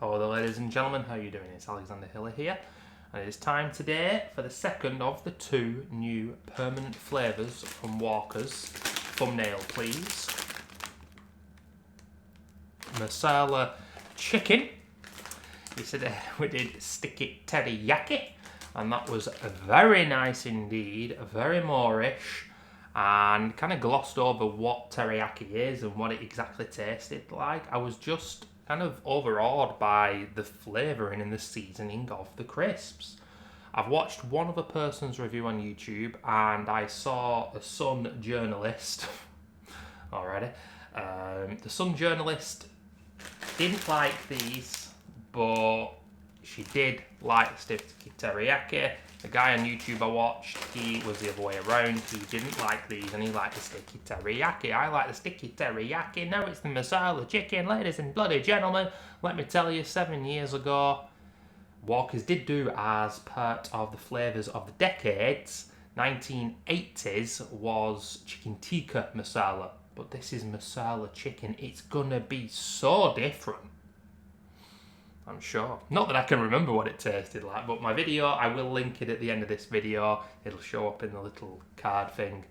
Hello ladies and gentlemen, how are you doing? It's Alexander Hiller here, and it is time today for the second of the two new permanent flavours from Walker's. Thumbnail please. Masala chicken. Yesterday we did sticky teriyaki, and that was very nice indeed, very Moorish, and kind of glossed over what teriyaki is and what it exactly tasted like. I was just kind of overawed by the flavouring and the seasoning of the crisps. I've watched one other person's review on YouTube, and I saw a Sun journalist already. The Sun journalist didn't like these, but she did like the sticky teriyaki. The guy on YouTube I watched, he was the other way around. He didn't like these and he liked the sticky teriyaki. I like the sticky teriyaki. Now it's the masala chicken, ladies and bloody gentlemen. Let me tell you, 7 years ago, Walker's did do as part of the flavours of the decades. 1980s was chicken tikka masala, but this is masala chicken. It's gonna be so different, I'm sure. Not that I can remember what it tasted like, but my video, I will link it at the end of this video. It'll show up in the little card thing.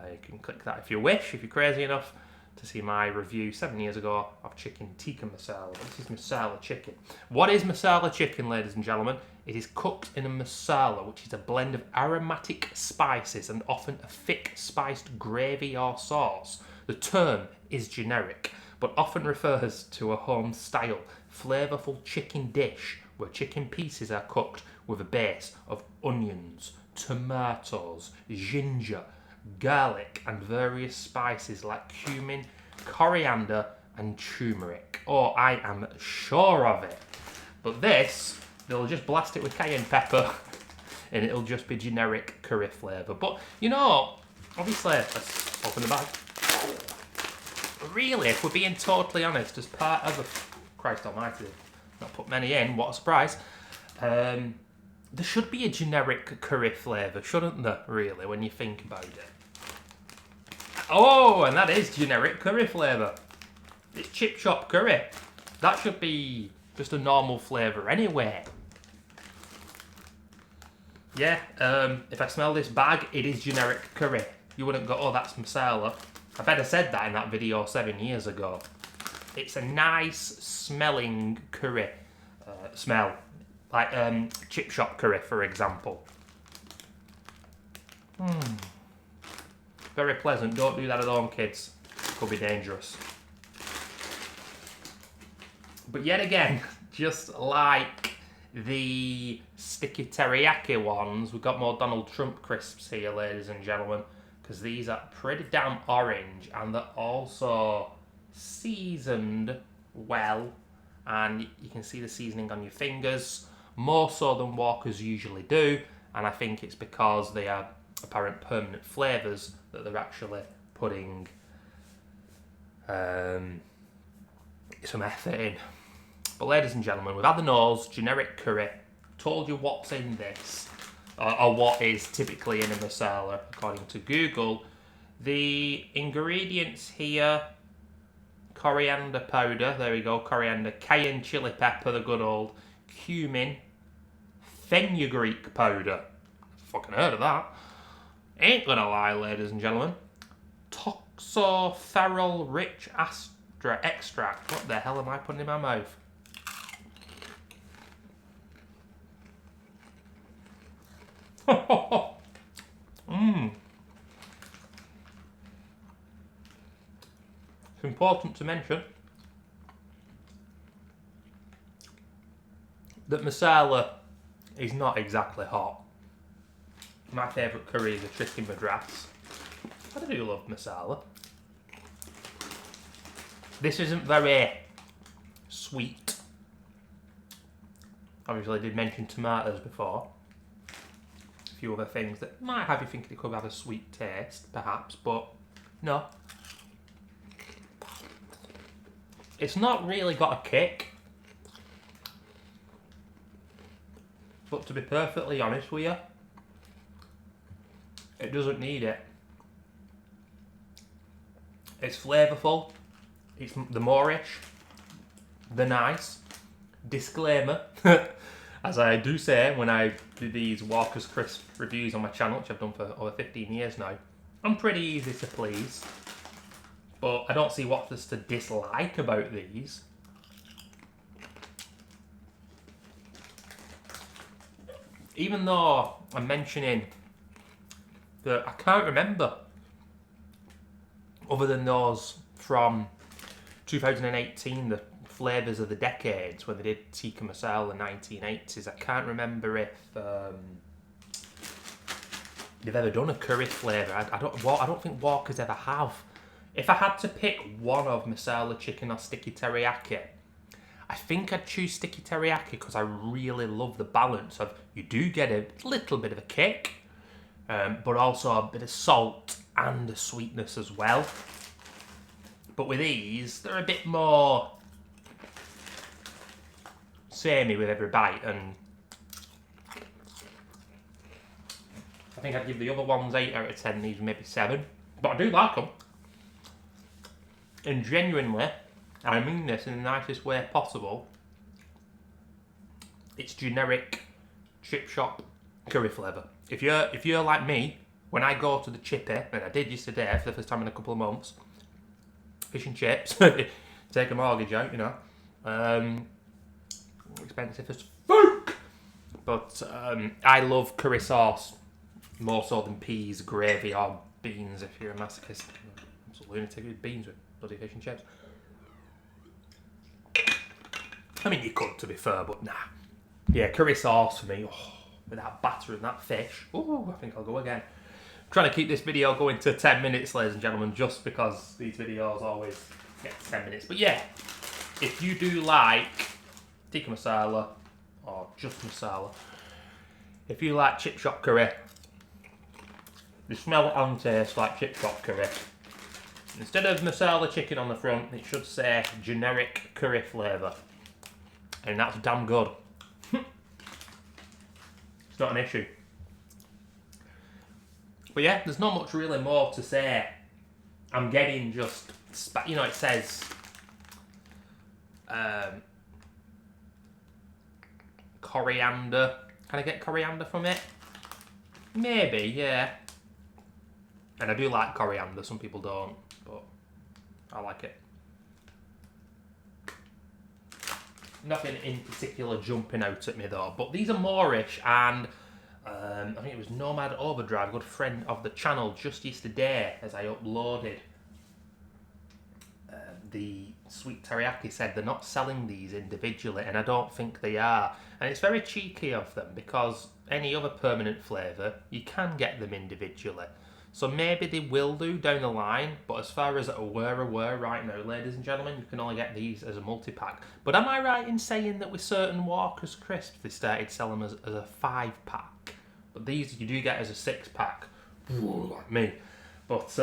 You can click that if you wish, if you're crazy enough to see my review 7 years ago of chicken tikka masala. This is masala chicken. What is masala chicken, ladies and gentlemen? It is cooked in a masala, which is a blend of aromatic spices and often a thick spiced gravy or sauce. The term is generic, but often refers to a home-style, flavourful chicken dish where chicken pieces are cooked with a base of onions, tomatoes, ginger, garlic and various spices like cumin, coriander and turmeric. Oh, I am sure of it. But this, they'll just blast it with cayenne pepper and it'll just be generic curry flavour. But, you know, obviously, let's open the bag. Really, if we're being totally honest, as part of a... Christ almighty, not put many in, what a surprise. There should be a generic curry flavour, shouldn't there, really, when you think about it? Oh, and that is generic curry flavour. It's chip shop curry. That should be just a normal flavour anyway. Yeah, if I smell this bag, it is generic curry. You wouldn't go, oh, that's masala. I better said that in that video 7 years ago. It's a nice smelling curry smell, like chip shop curry, for example. Very pleasant. Don't do that at home, kids. Could be dangerous. But yet again, just like the sticky teriyaki ones, we've got more Donald Trump crisps here, ladies and gentlemen, because these are pretty damn orange and they're also seasoned well, and you can see the seasoning on your fingers, more so than Walker's usually do, and I think it's because they are apparent permanent flavours that they're actually putting some effort in. But ladies and gentlemen, we've had the nose, generic curry, told you what's in this, or what is typically in a masala according to Google. The ingredients here: coriander powder, there we go, coriander, cayenne chili pepper, the good old, cumin, fenugreek powder, fucking heard of that, ain't gonna lie ladies and gentlemen, toxoferol rich extract, what the hell am I putting in my mouth? It's important to mention that masala is not exactly hot. My favourite curry is a chicken madras. I do love masala. This isn't very sweet. Obviously I did mention tomatoes before. A few other things that might have you thinking it could have a sweet taste, perhaps, but no. It's not really got a kick. But to be perfectly honest with you, it doesn't need it. It's flavourful, it's the Moorish, the nice, disclaimer, as I do say when I do these Walker's Crisp reviews on my channel, which I've done for over 15 years now, I'm pretty easy to please. But I don't see what there's to dislike about these. Even though I'm mentioning that I can't remember, other than those from 2018, the flavours of the decades, when they did Tikka Masala in the 1980s, I can't remember if they've ever done a curry flavour. I don't think Walkers ever have. If I had to pick one of Masala chicken or sticky teriyaki, I think I'd choose sticky teriyaki because I really love the balance of, you do get a little bit of a kick, but also a bit of salt and a sweetness as well. But with these, they're a bit more samey with every bite, and I think I'd give the other ones 8 out of 10, these maybe 7. But I do like them. And genuinely, I mean this in the nicest way possible, it's generic chip shop curry flavour. If you're like me, when I go to the chippy, and I did yesterday for the first time in a couple of months, fish and chips, take a mortgage out, you know, expensive as fuck. But I love curry sauce more so than peas, gravy, or beans. If you're a masochist, I'm a lunatic with beans with bloody fish and chips. I mean, you could, to be fair, but nah. Yeah, curry sauce for me. Oh, with that batter and that fish. Oh, I think I'll go again. I'm trying to keep this video going to 10 minutes, ladies and gentlemen, just because these videos always get to 10 minutes. But yeah, if you do like tikka masala, or just masala, if you like chip shop curry, they smell and taste like chip shop curry. Instead of masala chicken on the front, it should say generic curry flavour. And that's damn good. It's not an issue. But yeah, there's not much really more to say. I'm getting just, you know, it says coriander. Can I get coriander from it? Maybe, yeah. And I do like coriander, some people don't, but I like it. Nothing in particular jumping out at me though, but these are Moorish, and I think it was Nomad Overdrive, a good friend of the channel, just yesterday as I uploaded the sweet teriyaki, said they're not selling these individually, and I don't think they are. And it's very cheeky of them, because any other permanent flavour, you can get them individually. So maybe they will do down the line, but as far as aware right now, ladies and gentlemen, you can only get these as a multi-pack. But am I right in saying that with certain Walker's Crisps, they started selling them as a 5-pack? But these you do get as a 6-pack. Like me. But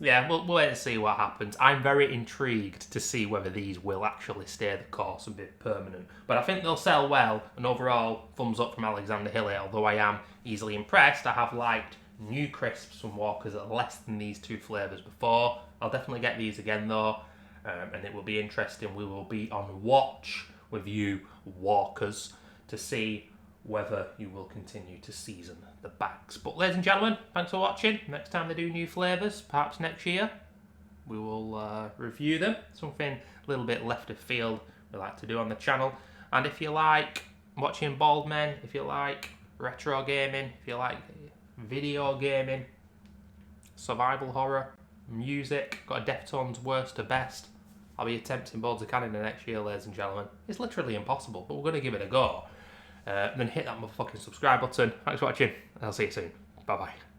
yeah, we'll wait and see what happens. I'm very intrigued to see whether these will actually stay the course and be permanent. But I think they'll sell well, and overall, thumbs up from Alexander Hilly. Although I am easily impressed, I have liked new crisps from Walkers at less than these 2 flavours before. I'll definitely get these again though, and it will be interesting. We will be on watch with you Walkers to see whether you will continue to season the bags. But ladies and gentlemen, thanks for watching. Next time they do new flavours, perhaps next year, we will review them. Something a little bit left of field we like to do on the channel. And if you like watching bald men, if you like retro gaming, if you like video gaming, survival horror, music, got a Deftones worst to best, I'll be attempting Boards of Canada next year, ladies and gentlemen. It's literally impossible, but we're going to give it a go. Then hit that motherfucking subscribe button. Thanks for watching, and I'll see you soon. Bye bye.